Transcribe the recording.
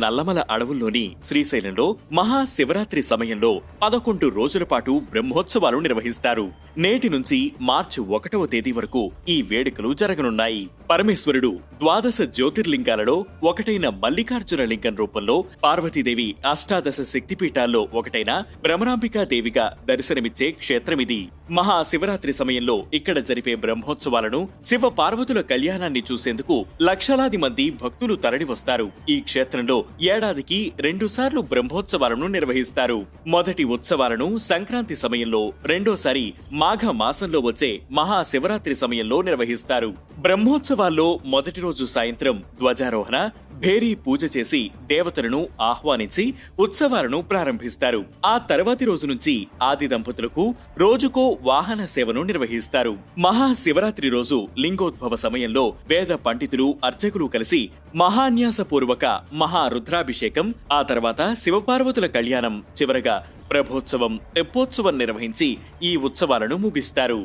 నల్లమల అడవుల్లోని శ్రీశైలంలో మహాశివరాత్రి సమయంలో 11 రోజుల పాటు బ్రహ్మోత్సవాలు నిర్వహిస్తారు. నేటి నుంచి మార్చి 1వ తేదీ వరకు ఈ వేడుకలు జరగనున్నాయి. పరమేశ్వరుడు ద్వాదశ జ్యోతిర్లింగాలలో ఒకటైన మల్లికార్జున లింగం రూపంలో పార్వతీదేవి అష్టాదశ శక్తిపీఠాల్లో ఒకటైన భ్రమరాంబికాదేవిగా దర్శనమిచ్చే క్షేత్రమిది. మహాశివరాత్రి సమయంలో ఇక్కడ జరిపే బ్రహ్మోత్సవాలను శివ పార్వతుల కళ్యాణాన్ని చూసేందుకు లక్షలాది మంది భక్తులు తరలివస్తారు. ఈ క్షేత్రంలో ఏడాదికి 2 సార్లు బ్రహ్మోత్సవాలను నిర్వహిస్తారు. మొదటి ఉత్సవాలను సంక్రాంతి సమయంలో, రెండోసారి మాఘ మాసంలో వచ్చే మహాశివరాత్రి సమయంలో నిర్వహిస్తారు. బ్రహ్మోత్సవాల్లో మొదటి రోజు సాయంత్రం ధ్వజారోహణ, భేరీ పూజ చేసి దేవతలను ఆహ్వానించి ఉత్సవాలను ప్రారంభిస్తారు. ఆ తర్వాతి రోజు నుంచి ఆది దంపతులకు రోజుకో వాహన సేవను నిర్వహిస్తారు. మహాశివరాత్రి రోజు లింగోద్భవ సమయంలో వేద పండితులు, అర్చకులు కలిసి మహాన్యాసపూర్వక మహారుద్రాభిషేకం, ఆ తర్వాత శివపార్వతుల కళ్యాణం, చివరగా ప్రభోత్సవం, తెప్పోత్సవం నిర్వహించి ఈ ఉత్సవాలను ముగిస్తారు.